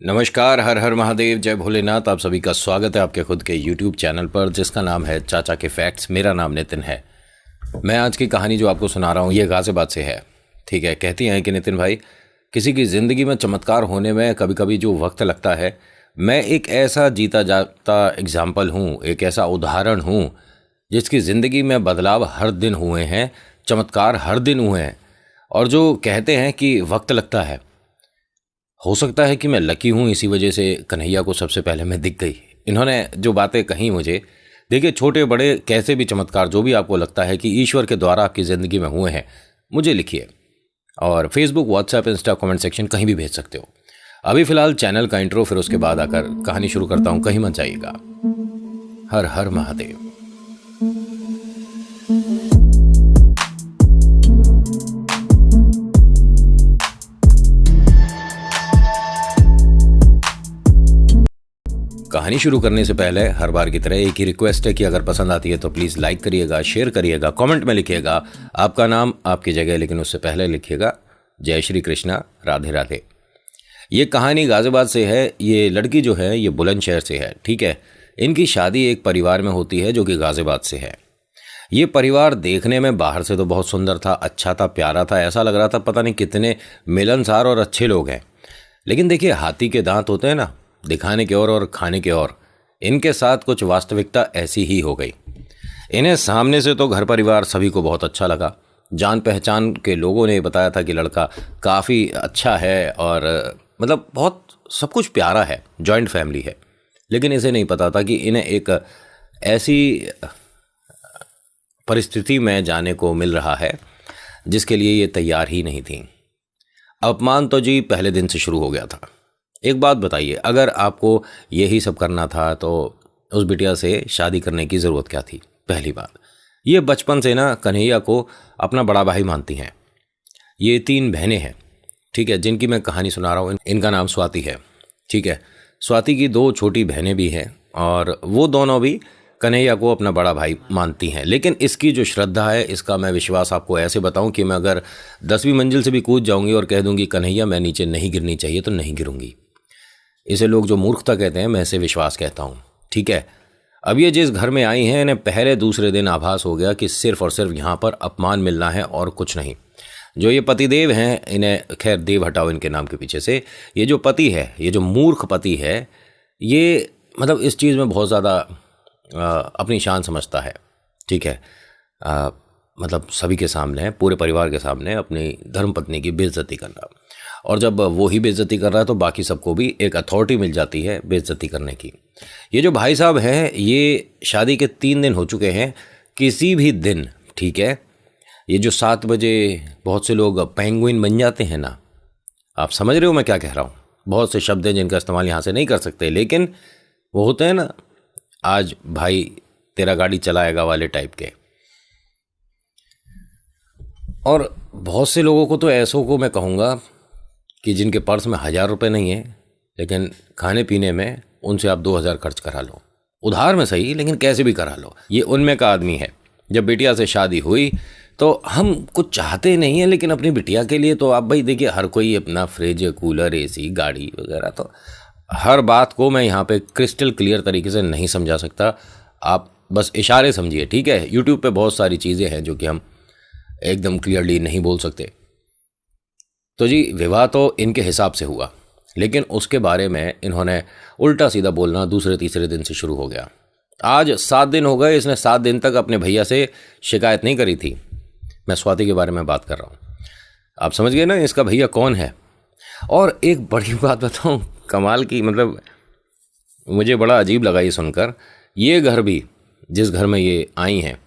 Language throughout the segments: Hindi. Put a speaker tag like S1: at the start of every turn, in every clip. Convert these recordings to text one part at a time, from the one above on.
S1: नमस्कार, हर हर महादेव, जय भोलेनाथ। आप सभी का स्वागत है आपके खुद के YouTube चैनल पर जिसका नाम है चाचा के फैक्ट्स। मेरा नाम नितिन है। मैं आज की कहानी जो आपको सुना रहा हूँ ये गाजियाबाद से है। ठीक है, कहती हैं कि नितिन भाई, किसी की ज़िंदगी में चमत्कार होने में कभी कभी जो वक्त लगता है, मैं एक ऐसा जीता जाता एग्जाम्पल हूँ, एक ऐसा उदाहरण हूँ जिसकी ज़िंदगी में बदलाव हर दिन हुए हैं, चमत्कार हर दिन हुए हैं। और जो कहते हैं कि वक्त लगता है, हो सकता है कि मैं लकी हूँ, इसी वजह से कन्हैया को सबसे पहले मैं दिख गई। इन्होंने जो बातें कही मुझे, देखिए छोटे बड़े कैसे भी चमत्कार जो भी आपको लगता है कि ईश्वर के द्वारा आपकी ज़िंदगी में हुए हैं, मुझे लिखिए। और Facebook, WhatsApp, Insta comment section कहीं भी भेज सकते हो। अभी फ़िलहाल चैनल का इंट्रो, फिर उसके बाद आकर कहानी शुरू करता हूँ। कहीं मत जाइएगा। हर हर महादेव। कहानी शुरू करने से पहले हर बार की तरह एक ही रिक्वेस्ट है कि अगर पसंद आती है तो प्लीज़ लाइक करिएगा, शेयर करिएगा, कमेंट में लिखिएगा आपका नाम, आपकी जगह, लेकिन उससे पहले लिखिएगा जय श्री कृष्णा, राधे राधे। ये कहानी गाजियाबाद से है। ये लड़की जो है ये बुलंदशहर से है। ठीक है, इनकी शादी एक परिवार में होती है जो कि गाजियाबाद से है। ये परिवार देखने में बाहर से तो बहुत सुंदर था, अच्छा था, प्यारा था, ऐसा लग रहा था पता नहीं कितने मिलनसार और अच्छे लोग हैं। लेकिन देखिए, हाथी के दांत होते हैं ना, दिखाने के और खाने के और। इनके साथ कुछ वास्तविकता ऐसी ही हो गई। इन्हें सामने से तो घर परिवार सभी को बहुत अच्छा लगा। जान पहचान के लोगों ने बताया था कि लड़का काफ़ी अच्छा है और मतलब बहुत सब कुछ प्यारा है, जॉइंट फैमिली है। लेकिन इसे नहीं पता था कि इन्हें एक ऐसी परिस्थिति में जाने को मिल रहा है जिसके लिए ये तैयार ही नहीं थी। अपमान तो जी पहले दिन से शुरू हो गया था। एक बात बताइए, अगर आपको यही सब करना था तो उस बिटिया से शादी करने की ज़रूरत क्या थी? पहली बात, ये बचपन से ना कन्हैया को अपना बड़ा भाई मानती हैं। ये 3 बहनें हैं, ठीक है, जिनकी मैं कहानी सुना रहा हूँ। इनका नाम स्वाति है। ठीक है, स्वाति की 2 छोटी बहनें भी हैं और वो दोनों भी कन्हैया को अपना बड़ा भाई मानती हैं। लेकिन इसकी जो श्रद्धा है, इसका मैं विश्वास आपको ऐसे बताऊं कि मैं अगर 10वीं मंजिल से भी कूद जाऊंगी और कह दूंगी कन्हैया मैं नीचे नहीं गिरनी चाहिए, तो नहीं गिरूंगी। इसे लोग जो मूर्खता कहते हैं, मैं इसे विश्वास कहता हूँ। ठीक है, अब ये जिस घर में आई हैं, इन्हें पहले दूसरे दिन आभास हो गया कि सिर्फ और सिर्फ यहाँ पर अपमान मिलना है और कुछ नहीं। जो ये पतिदेव हैं, इन्हें खैर देव हटाओ इनके नाम के पीछे से, ये जो पति है, ये जो मूर्ख पति है, ये मतलब इस चीज़ में बहुत ज़्यादा अपनी शान समझता है। ठीक है, मतलब सभी के सामने, पूरे परिवार के सामने अपनी धर्मपत्नी की बेइज्जती करना। और जब वो ही बेइज्जती कर रहा है तो बाकी सबको भी एक अथॉरिटी मिल जाती है बेइज्जती करने की। ये जो भाई साहब हैं, ये शादी के 3 दिन हो चुके हैं। किसी भी दिन, ठीक है, ये जो 7 बजे बहुत से लोग पेंगुइन बन जाते हैं ना, आप समझ रहे हो मैं क्या कह रहा हूँ। बहुत से शब्द हैं जिनका इस्तेमाल यहाँ से नहीं कर सकते, लेकिन वो होते हैं ना, आज भाई तेरा गाड़ी चलाएगा वाले टाइप के। और बहुत से लोगों को तो ऐसों को मैं कहूँगा कि जिनके पर्स में 1000 रुपये नहीं है, लेकिन खाने पीने में उनसे आप 2000 खर्च करा लो, उधार में सही, लेकिन कैसे भी करा लो। ये उनमें का आदमी है। जब बिटिया से शादी हुई तो हम कुछ चाहते नहीं हैं, लेकिन अपनी बिटिया के लिए तो आप भाई देखिए, हर कोई अपना फ्रिज, कूलर, एसी, गाड़ी वगैरह, तो हर बात को मैं यहाँ पे क्रिस्टल क्लियर तरीके से नहीं समझा सकता। आप बस इशारे समझिए। ठीक है, यूट्यूब पे बहुत सारी चीज़ें हैं जो कि हम एकदम क्लियरली नहीं बोल सकते। तो जी, विवाह तो इनके हिसाब से हुआ, लेकिन उसके बारे में इन्होंने उल्टा सीधा बोलना दूसरे तीसरे दिन से शुरू हो गया। आज 7 दिन हो गए, इसने 7 दिन तक अपने भैया से शिकायत नहीं करी थी। मैं स्वाति के बारे में बात कर रहा हूँ। आप समझ गए ना इसका भैया कौन है। और एक बड़ी बात बताऊँ, कमाल की, मतलब मुझे बड़ा अजीब लगा ये सुनकर। ये घर भी, जिस घर में ये आई हैं,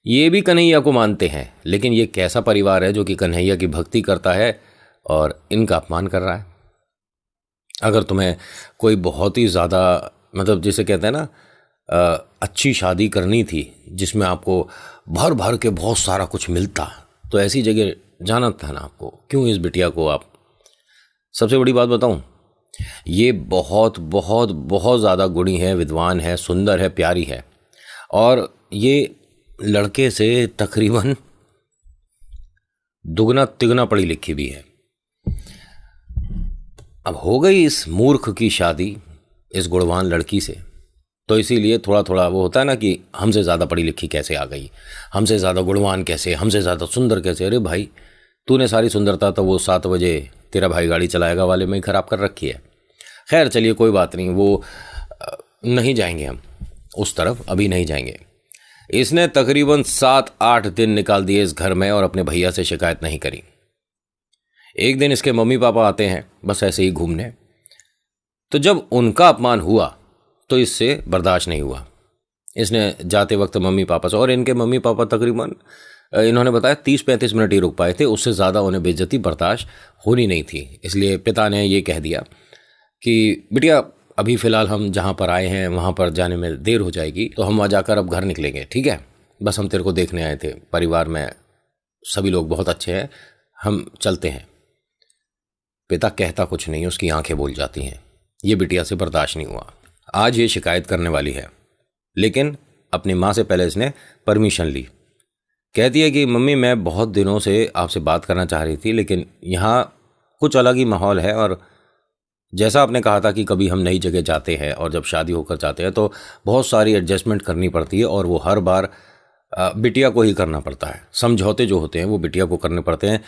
S1: ये भी कन्हैया को मानते हैं। लेकिन ये कैसा परिवार है जो कि कन्हैया की भक्ति करता है और इनका अपमान कर रहा है। अगर तुम्हें कोई बहुत ही ज़्यादा, मतलब जिसे कहते हैं ना, अच्छी शादी करनी थी जिसमें आपको भर भर के बहुत सारा कुछ मिलता, तो ऐसी जगह जाना था ना आपको। क्यों इस बिटिया को आप, सबसे बड़ी बात बताऊं, ये बहुत बहुत बहुत ज़्यादा गुणी है, विद्वान है, सुंदर है, प्यारी है, और ये लड़के से तकरीबन दुगना तिगना पढ़ी लिखी भी है। अब हो गई इस मूर्ख की शादी इस गुणवान लड़की से, तो इसीलिए थोड़ा थोड़ा वो होता है ना कि हमसे ज़्यादा पढ़ी लिखी कैसे आ गई, हमसे ज़्यादा गुणवान कैसे, हमसे ज़्यादा सुंदर कैसे। अरे भाई, तूने सारी सुंदरता तो वो 7 बजे तेरा भाई गाड़ी चलाएगा वाले में ही ख़राब कर रखी है। खैर चलिए कोई बात नहीं, वो नहीं जाएंगे हम उस तरफ, अभी नहीं जाएंगे। इसने तकरीबन 7-8 दिन निकाल दिए इस घर में और अपने भैया से शिकायत नहीं करी। एक दिन इसके मम्मी पापा आते हैं बस ऐसे ही घूमने, तो जब उनका अपमान हुआ तो इससे बर्दाश्त नहीं हुआ। इसने जाते वक्त मम्मी पापा से, और इनके मम्मी पापा तकरीबन इन्होंने बताया 30-35 मिनट ही रुक पाए थे, उससे ज़्यादा उन्हें बेइज्जती बर्दाश्त होनी नहीं थी। इसलिए पिता ने ये कह दिया कि बिटिया अभी फ़िलहाल हम जहाँ पर आए हैं वहाँ पर जाने में देर हो जाएगी, तो हम वहाँ जाकर अब घर निकलेंगे, ठीक है? बस हम तेरे को देखने आए थे, परिवार में सभी लोग बहुत अच्छे हैं, हम चलते हैं। पिता कहता कुछ नहीं, उसकी आंखें बोल जाती हैं। ये बिटिया से बर्दाश्त नहीं हुआ। आज ये शिकायत करने वाली है, लेकिन अपनी माँ से पहले इसने परमिशन ली। कहती है कि मम्मी मैं बहुत दिनों से आपसे बात करना चाह रही थी, लेकिन यहाँ कुछ अलग ही माहौल है, और जैसा आपने कहा था कि कभी हम नई जगह जाते हैं और जब शादी होकर जाते हैं तो बहुत सारी एडजस्टमेंट करनी पड़ती है, और वो हर बार बिटिया को ही करना पड़ता है। समझौते जो होते हैं वो बिटिया को करने पड़ते हैं,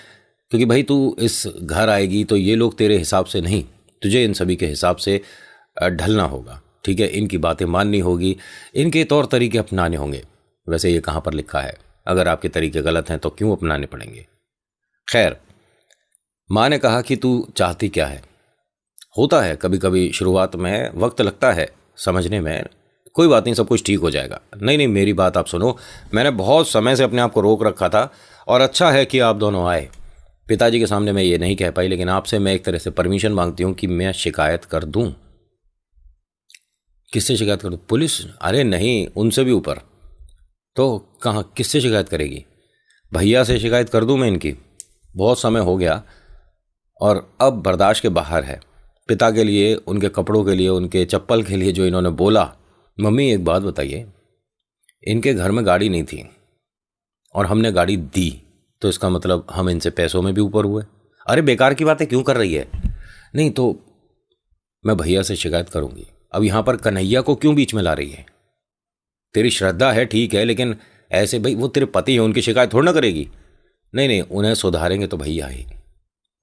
S1: क्योंकि भाई तू इस घर आएगी तो ये लोग तेरे हिसाब से नहीं, तुझे इन सभी के हिसाब से ढलना होगा, ठीक है? इनकी बातें माननी होगी, इनके तौर तरीके अपनाने होंगे। वैसे ये कहाँ पर लिखा है? अगर आपके तरीके गलत हैं तो क्यों अपनाने पड़ेंगे? खैर, माँ ने कहा कि तू चाहती क्या है। होता है कभी कभी शुरुआत में वक्त लगता है समझने में, कोई बात नहीं, सब कुछ ठीक हो जाएगा। नहीं नहीं, मेरी बात आप सुनो, मैंने बहुत समय से अपने आप को रोक रखा था, और अच्छा है कि आप दोनों आए। पिताजी के सामने मैं ये नहीं कह पाई, लेकिन आपसे मैं एक तरह से परमिशन मांगती हूँ कि मैं शिकायत कर दूँ। किससे शिकायत कर दूँ? पुलिस? अरे नहीं, उनसे भी ऊपर। तो कहाँ, किससे शिकायत करेगी? भैया से शिकायत कर दूँ मैं इनकी? बहुत समय हो गया और अब बर्दाश्त के बाहर है। पिता के लिए, उनके कपड़ों के लिए, उनके चप्पल के लिए जो इन्होंने बोला। मम्मी एक बात बताइए, इनके घर में गाड़ी नहीं थी और हमने गाड़ी दी, तो इसका मतलब हम इनसे पैसों में भी ऊपर हुए? अरे बेकार की बातें क्यों कर रही है? नहीं तो मैं भैया से शिकायत करूंगी। अब यहाँ पर कन्हैया को क्यों बीच में ला रही है? तेरी श्रद्धा है ठीक है, लेकिन ऐसे भाई वो तेरे पति है, उनकी शिकायत थोड़ा ना करेगी। नहीं नहीं, उन्हें सुधारेंगे तो भैया ही।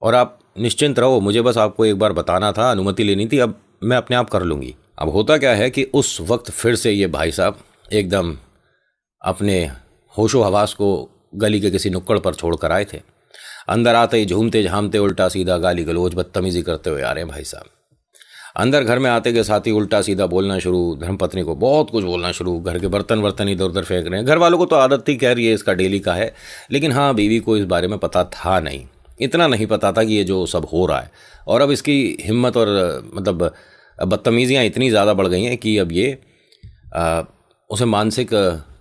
S1: और आप निश्चिंत रहो, मुझे बस आपको एक बार बताना था, अनुमति लेनी थी, अब मैं अपने आप कर लूँगी। अब होता क्या है कि उस वक्त फिर से ये भाई साहब एकदम अपने होशो हवास को गली के किसी नुक्कड़ पर छोड़ कर आए थे। अंदर आते ही झूमते झामते उल्टा सीधा गाली गलौज बदतमीजी करते हुए आ रहे हैं भाई साहब। अंदर घर में आते के साथ ही उल्टा सीधा बोलना शुरू, धर्मपत्नी को बहुत कुछ बोलना शुरू, घर के बर्तन वर्तन इधर उधर फेंक रहे हैं। घर वालों को तो आदत थी, कह रही है इसका डेली का है, लेकिन हाँ बीवी को इस बारे में पता था नहीं। इतना नहीं पता था कि ये जो सब हो रहा है, और अब इसकी हिम्मत और मतलब बदतमीजियाँ इतनी ज़्यादा बढ़ गई हैं कि अब ये उसे मानसिक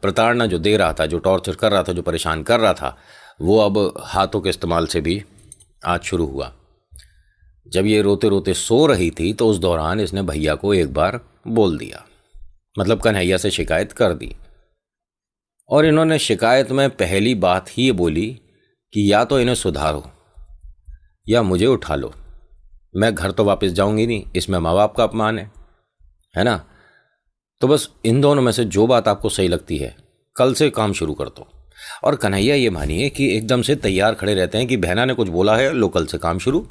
S1: प्रताड़ना जो दे रहा था, जो टॉर्चर कर रहा था, जो परेशान कर रहा था, वो अब हाथों के इस्तेमाल से भी आज शुरू हुआ। जब ये रोते रोते सो रही थी तो उस दौरान इसने भैया को एक बार बोल दिया, मतलब कन्हैया से शिकायत कर दी। और इन्होंने शिकायत में पहली बात ही ये बोली कि या तो इन्हें सुधारो या मुझे उठा लो, मैं घर तो वापस जाऊंगी नहीं, इसमें माँ बाप का अपमान है ना? तो बस इन दोनों में से जो बात आपको सही लगती है कल से काम शुरू कर दो। और कन्हैया ये मानिए कि एकदम से तैयार खड़े रहते हैं कि बहना ने कुछ बोला है, लो कल से काम शुरू।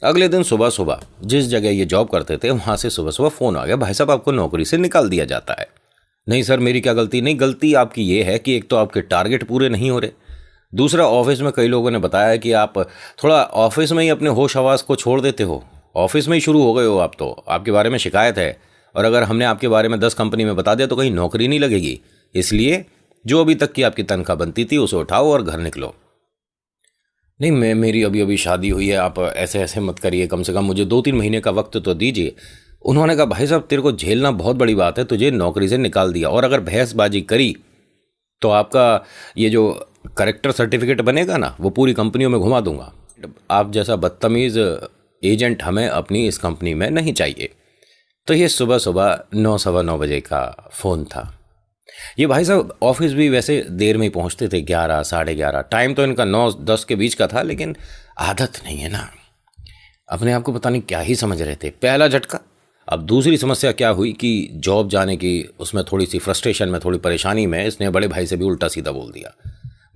S1: अगले दिन सुबह सुबह जिस जगह ये जॉब करते थे वहाँ से सुबह सुबह फ़ोन आ गया, भाई साहब आपको नौकरी से निकाल दिया जाता है। नहीं सर मेरी क्या गलती? नहीं, गलती आपकी ये है कि एक तो आपके टारगेट पूरे नहीं हो रहे, दूसरा ऑफिस में कई लोगों ने बताया कि आप थोड़ा ऑफिस में ही अपने होश हवास को छोड़ देते हो, ऑफिस में ही शुरू हो गए हो आप, तो आपके बारे में शिकायत है, और अगर हमने आपके बारे में 10 कंपनी में बता दिया तो कहीं नौकरी नहीं लगेगी। इसलिए जो अभी तक की आपकी तनख्वाह बनती थी उसे उठाओ और घर निकलो। नहीं मेरी अभी अभी शादी हुई है, आप ऐसे ऐसे मत करिए, कम से कम मुझे 2-3 महीने का वक्त तो दीजिए। उन्होंने कहा भाई साहब तेरे को झेलना बहुत बड़ी बात है, तुझे नौकरी से निकाल दिया, और अगर बहसबाजी करी तो आपका ये जो करेक्टर सर्टिफिकेट बनेगा ना वो पूरी कंपनियों में घुमा दूंगा। आप जैसा बदतमीज़ एजेंट हमें अपनी इस कंपनी में नहीं चाहिए। तो ये सुबह सुबह 9-9:15 बजे का फ़ोन था। ये भाई साहब ऑफिस भी वैसे देर में ही पहुंचते थे, 11 साढ़े 11, टाइम तो इनका 9-10 के बीच का था, लेकिन आदत नहीं है ना। अपने आप को पता नहीं क्या ही समझ रहे थे। पहला झटका। अब दूसरी समस्या क्या हुई कि जॉब जाने की उसमें थोड़ी सी फ्रस्ट्रेशन में, थोड़ी परेशानी में इसने बड़े भाई से भी उल्टा सीधा बोल दिया।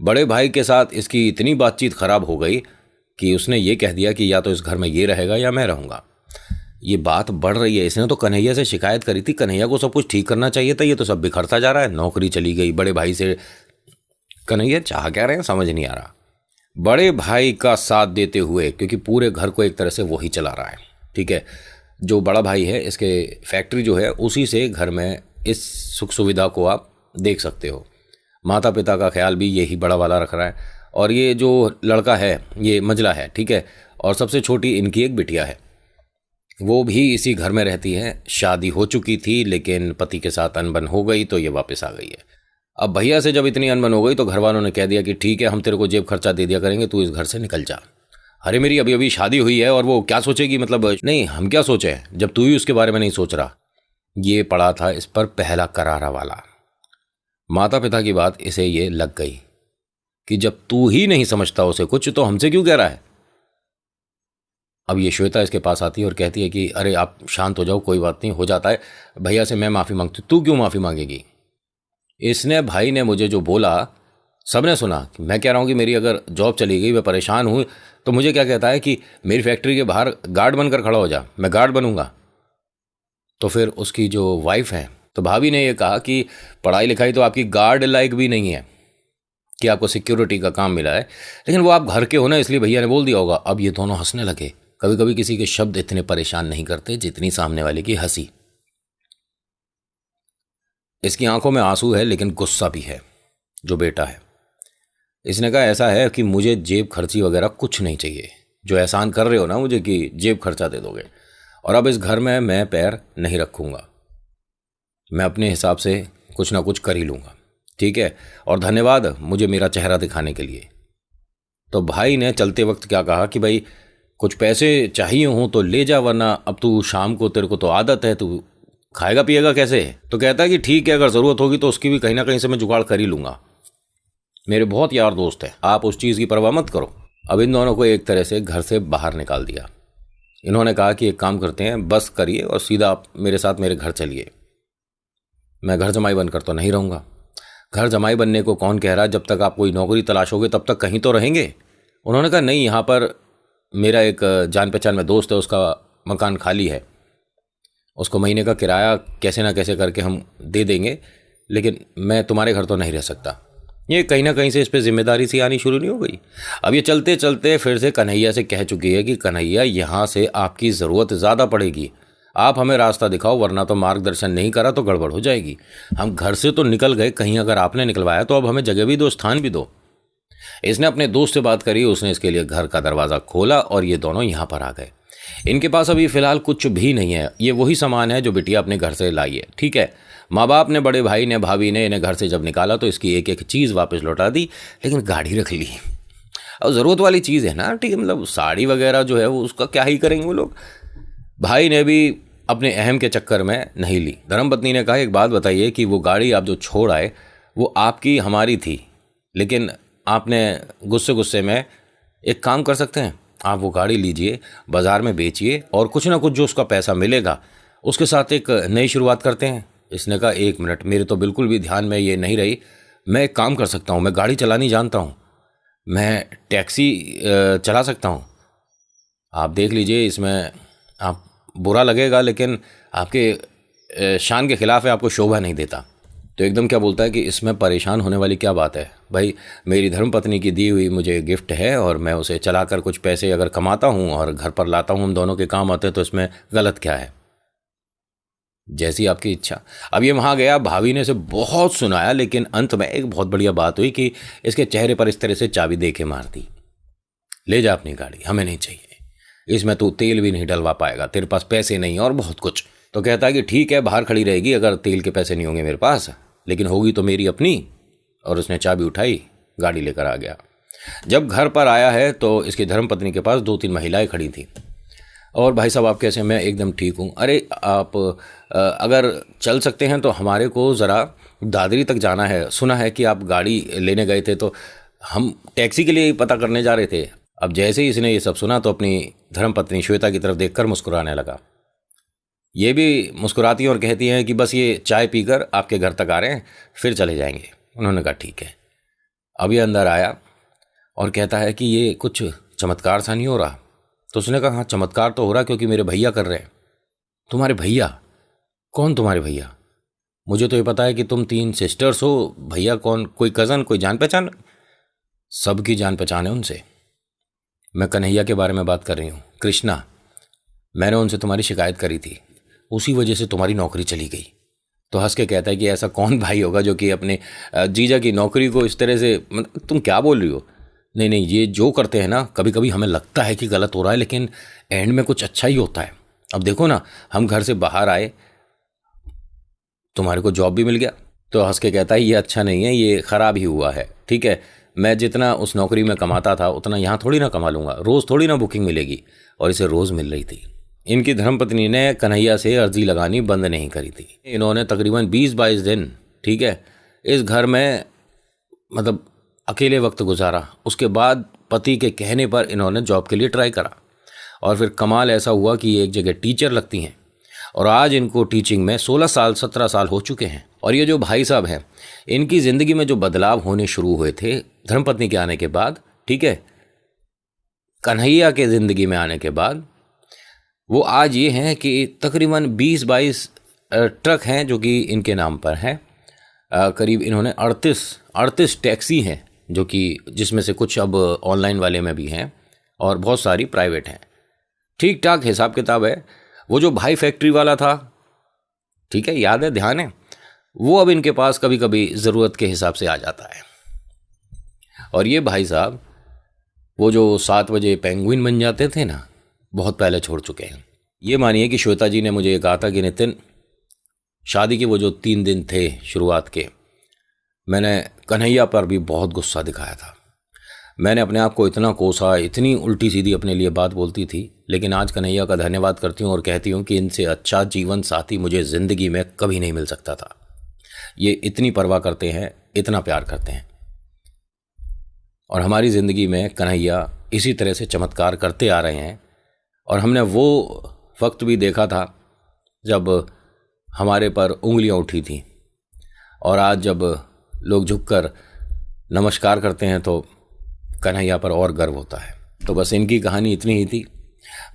S1: बड़े भाई के साथ इसकी इतनी बातचीत खराब हो गई कि उसने ये कह दिया कि या तो इस घर में ये रहेगा या मैं रहूँगा। ये बात बढ़ रही है। इसने तो कन्हैया से शिकायत करी थी, कन्हैया को सब कुछ ठीक करना चाहिए था, ये तो सब बिखरता जा रहा है। नौकरी चली गई, बड़े भाई से कन्हैया चाह क्या रहे हैं समझ नहीं आ रहा। बड़े भाई का साथ देते हुए, क्योंकि पूरे घर को एक तरह से वही चला रहा है, ठीक है। जो बड़ा भाई है इसके फैक्ट्री जो है उसी से घर में इस सुख सुविधा को आप देख सकते हो। माता पिता का ख्याल भी यही बड़ा वाला रख रहा है। और ये जो लड़का है ये मंझला है, ठीक है। और सबसे छोटी इनकी एक बिटिया है, वो भी इसी घर में रहती है। शादी हो चुकी थी लेकिन पति के साथ अनबन हो गई तो ये वापस आ गई है। अब भैया से जब इतनी अनबन हो गई तो घर वालों ने कह दिया कि ठीक है हम तेरे को जेब खर्चा दे दिया करेंगे, तू इस घर से निकल जा। अरे मेरी अभी अभी शादी हुई है और वो क्या सोचेगी, मतलब नहीं हम क्या सोचे जब तू ही उसके बारे में नहीं सोच रहा। ये पड़ा था इस पर पहला करारा वाला। माता पिता की बात इसे ये लग गई कि जब तू ही नहीं समझता उसे कुछ तो हमसे क्यों कह रहा है। अब ये श्वेता इसके पास आती है और कहती है कि अरे आप शांत हो जाओ, कोई बात नहीं, हो जाता है, भैया से मैं माफ़ी मांगती हूँ, तू क्यों माफ़ी मांगेगी। इसने भाई ने मुझे जो बोला सबने सुना। मैं कह रहा हूँ कि मेरी अगर जॉब चली गई, मैं परेशान हूँ, तो मुझे क्या कहता है कि मेरी फैक्ट्री के बाहर गार्ड बनकर खड़ा हो जा, मैं गार्ड बनूंगा। तो फिर उसकी जो वाइफ है, तो भाभी ने ये कहा कि पढ़ाई लिखाई तो आपकी गार्ड लायक भी नहीं है कि आपको सिक्योरिटी का काम मिला है, लेकिन वो आप घर के हो ना, इसलिए भैया ने बोल दिया होगा। अब ये दोनों हंसने लगे। कभी कभी किसी के शब्द इतने परेशान नहीं करते जितनी सामने वाले की हंसी। इसकी आंखों में आंसू है लेकिन गुस्सा भी है। जो बेटा है इसने कहा ऐसा है कि मुझे जेब खर्ची वगैरह कुछ नहीं चाहिए। जो एहसान कर रहे हो ना मुझे कि जेब खर्चा दे दोगे, और अब इस घर में मैं पैर नहीं रखूँगा, मैं अपने हिसाब से कुछ ना कुछ कर ही लूँगा, ठीक है। और धन्यवाद मुझे मेरा चेहरा दिखाने के लिए। तो भाई ने चलते वक्त क्या कहा कि भाई कुछ पैसे चाहिए हों तो ले जा, वरना अब तू शाम को, तेरे को तो आदत है, तू खाएगा पिएगा कैसे। तो कहता है कि ठीक है अगर ज़रूरत होगी तो उसकी भी कहीं ना कहीं से मैं जुगाड़ कर ही लूँगा, मेरे बहुत यार दोस्त हैं, आप उस चीज़ की परवाह मत करो। अब इन दोनों को एक तरह से घर से बाहर निकाल दिया। इन्होंने कहा कि एक काम करते हैं, बस करिए और सीधा आप मेरे साथ मेरे घर चलिए। मैं घर जमाई बनकर तो नहीं रहूँगा। घर जमाई बनने को कौन कह रहा है, जब तक आप कोई नौकरी तलाशोगे तब तक कहीं तो रहेंगे। उन्होंने कहा नहीं, यहाँ पर मेरा एक जान पहचान में दोस्त है, उसका मकान खाली है, उसको महीने का किराया कैसे ना कैसे करके हम दे देंगे, लेकिन मैं तुम्हारे घर तो नहीं रह सकता। ये कहीं ना कहीं से इस पर जिम्मेदारी सी आनी शुरू नहीं हो गई। अब ये चलते चलते फिर से कन्हैया से कह चुकी है कि कन्हैया यहाँ से आपकी ज़रूरत ज़्यादा पड़ेगी, आप हमें रास्ता दिखाओ, वरना तो मार्गदर्शन नहीं करा तो गड़बड़ हो जाएगी। हम घर से तो निकल गए, कहीं अगर आपने निकलवाया तो अब हमें जगह भी दो, स्थान भी दो। इसने अपने दोस्त से बात करी, उसने इसके लिए घर का दरवाज़ा खोला और ये दोनों यहाँ पर आ गए। इनके पास अभी फ़िलहाल कुछ भी नहीं है, ये वही सामान है जो बिटिया अपने घर से लाई है, ठीक है। माँ बाप ने, बड़े भाई ने, भाभी ने इन्हें घर से जब निकाला तो इसकी एक एक चीज़ वापस लौटा दी, लेकिन गाड़ी रख ली। और ज़रूरत वाली चीज़ है ना, ठीक है, मतलब साड़ी वगैरह जो है वो उसका क्या ही करेंगे वो लोग। भाई ने भी अपने अहम के चक्कर में नहीं ली। धर्मपत्नी ने कहा एक बात बताइए कि वो गाड़ी आप जो छोड़ आए वो आपकी हमारी थी, लेकिन आपने गुस्से गुस्से में एक काम कर सकते हैं, आप वो गाड़ी लीजिए, बाज़ार में बेचिए और कुछ ना कुछ जो उसका पैसा मिलेगा उसके साथ एक नई शुरुआत करते हैं। इसने कहा एक मिनट, मेरे तो बिल्कुल भी ध्यान में ये नहीं रही। मैं एक काम कर सकता हूँ, मैं गाड़ी चलानी जानता हूँ, मैं टैक्सी चला सकता हूँ, आप देख लीजिए, इसमें आप बुरा लगेगा लेकिन आपके शान के खिलाफ है, आपको शोभा नहीं देता। तो एकदम क्या बोलता है कि इसमें परेशान होने वाली क्या बात है भाई, मेरी धर्मपत्नी की दी हुई मुझे गिफ्ट है और मैं उसे चलाकर कुछ पैसे अगर कमाता हूँ और घर पर लाता हूँ, हम दोनों के काम आते हैं, तो इसमें गलत क्या है, जैसी आपकी इच्छा। अब ये वहाँ गया, भाभी ने इसे बहुत सुनाया, लेकिन अंत में एक बहुत बढ़िया बात हुई कि इसके चेहरे पर इस तरह से चाबी दे के मार दी, ले जा अपनी गाड़ी, हमें नहीं चाहिए, इसमें तू तेल भी नहीं डलवा पाएगा, तेरे पास पैसे नहीं और बहुत कुछ। तो कहता है कि ठीक है बाहर खड़ी रहेगी अगर तेल के पैसे नहीं होंगे मेरे पास, लेकिन होगी तो मेरी अपनी। और उसने चाबी उठाई, गाड़ी लेकर आ गया। जब घर पर आया है तो इसकी धर्मपत्नी के पास 2-3 महिलाएं खड़ी थी। और भाई साहब आप कैसे? मैं एकदम ठीक हूँ। अरे आप अगर चल सकते हैं तो हमारे को ज़रा दादरी तक जाना है, सुना है कि आप गाड़ी लेने गए थे, तो हम टैक्सी के लिए पता करने जा रहे थे। अब जैसे ही इसने ये सब सुना तो अपनी धर्मपत्नी श्वेता की तरफ देखकर मुस्कुराने लगा। ये भी मुस्कुराती हैं और कहती हैं कि बस ये चाय पीकर आपके घर तक आ रहे हैं, फिर चले जाएंगे। उन्होंने कहा ठीक है। अब ये अंदर आया और कहता है कि ये कुछ चमत्कार सा नहीं हो रहा। तो उसने कहा हाँ चमत्कार तो हो रहा क्योंकि मेरे भैया कर रहे हैं। तुम्हारे भैया? कौन तुम्हारे भैया? मुझे तो ये पता है कि तुम 3 सिस्टर्स हो, भैया कौन? कोई कज़न, कोई जान पहचान? सबकी जान पहचान है उनसे। मैं कन्हैया के बारे में बात कर रही हूँ, कृष्णा। मैंने उनसे तुम्हारी शिकायत करी थी, उसी वजह से तुम्हारी नौकरी चली गई। तो हंस के कहता है कि ऐसा कौन भाई होगा जो कि अपने जीजा की नौकरी को इस तरह से, मतलब तुम क्या बोल रही हो? नहीं नहीं, ये जो करते हैं ना, कभी कभी हमें लगता है कि गलत हो रहा है लेकिन एंड में कुछ अच्छा ही होता है। अब देखो ना, हम घर से बाहर आए, तुम्हारे को जॉब भी मिल गया। तो हंस के कहता है ये अच्छा नहीं है, ये ख़राब ही हुआ है। ठीक है, मैं जितना उस नौकरी में कमाता था उतना यहाँ थोड़ी ना कमा लूँगा, रोज़ थोड़ी ना बुकिंग मिलेगी। और इसे रोज़ मिल रही थी। इनकी धर्मपत्नी ने कन्हैया से अर्जी लगानी बंद नहीं करी थी। इन्होंने तकरीबन 20-22 दिन, ठीक है, इस घर में मतलब अकेले वक्त गुजारा। उसके बाद पति के कहने पर इन्होंने जॉब के लिए ट्राई करा और फिर कमाल ऐसा हुआ कि एक जगह टीचर लगती हैं और आज इनको टीचिंग में 16 साल 17 साल हो चुके हैं। और ये जो भाई साहब हैं, इनकी ज़िंदगी में जो बदलाव होने शुरू हुए थे धर्मपत्नी के आने के बाद, ठीक है, कन्हैया के ज़िंदगी में आने के बाद, वो आज ये हैं कि तकरीबन 20-22 ट्रक हैं जो कि इनके नाम पर हैं। करीब इन्होंने 38 टैक्सी हैं जो कि जिसमें से कुछ अब ऑनलाइन वाले में भी हैं और बहुत सारी प्राइवेट हैं। ठीक ठाक हिसाब किताब है। वो जो भाई फैक्ट्री वाला था, ठीक है, याद है, ध्यान है, वो अब इनके पास कभी कभी ज़रूरत के हिसाब से आ जाता है। और ये भाई साहब वो जो 7 बजे पेंगुइन बन जाते थे ना, बहुत पहले छोड़ चुके हैं। ये मानिए कि श्वेता जी ने मुझे ये कहा था कि नितिन, शादी के वो जो 3 दिन थे शुरुआत के, मैंने कन्हैया पर भी बहुत गुस्सा दिखाया था। मैंने अपने आप को इतना कोसा, इतनी उल्टी सीधी अपने लिए बात बोलती थी, लेकिन आज कन्हैया का धन्यवाद करती हूँ और कहती हूँ कि इनसे अच्छा जीवन साथी मुझे ज़िंदगी में कभी नहीं मिल सकता था। ये इतनी परवाह करते हैं, इतना प्यार करते हैं। और हमारी ज़िंदगी में कन्हैया इसी तरह से चमत्कार करते आ रहे हैं। और हमने वो वक्त भी देखा था जब हमारे पर उंगलियां उठी थी, और आज जब लोग झुककर नमस्कार करते हैं तो कन्हैया पर और गर्व होता है। तो बस इनकी कहानी इतनी ही थी।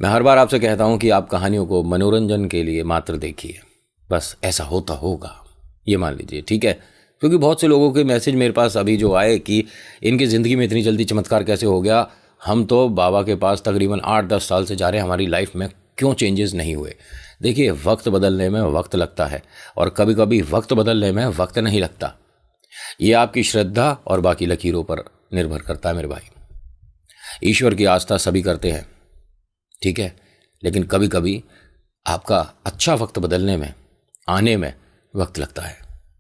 S1: मैं हर बार आपसे कहता हूँ कि आप कहानियों को मनोरंजन के लिए मात्र देखिए, बस ऐसा होता होगा ये मान लीजिए, ठीक है। क्योंकि बहुत से लोगों के मैसेज मेरे पास अभी जो आए कि इनकी ज़िंदगी में इतनी जल्दी चमत्कार कैसे हो गया, हम तो बाबा के पास तकरीबन 8-10 साल से जा रहे हैं, हमारी लाइफ में क्यों चेंजेस नहीं हुए। देखिए, वक्त बदलने में वक्त लगता है और कभी कभी वक्त बदलने में वक्त नहीं लगता। ये आपकी श्रद्धा और बाकी लकीरों पर निर्भर करता है मेरे भाई। ईश्वर की आस्था सभी करते हैं, ठीक है, लेकिन कभी कभी आपका अच्छा वक्त बदलने में, आने में वक्त लगता है।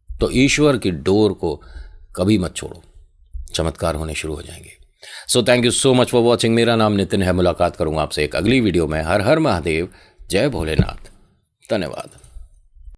S1: तो ईश्वर की डोर को कभी मत छोड़ो, चमत्कार होने शुरू हो जाएंगे। So thank you so much for watching. मेरा नाम नितिन है। मुलाकात करूंगा आपसे एक अगली वीडियो में। हर हर महादेव, जय भोलेनाथ, धन्यवाद।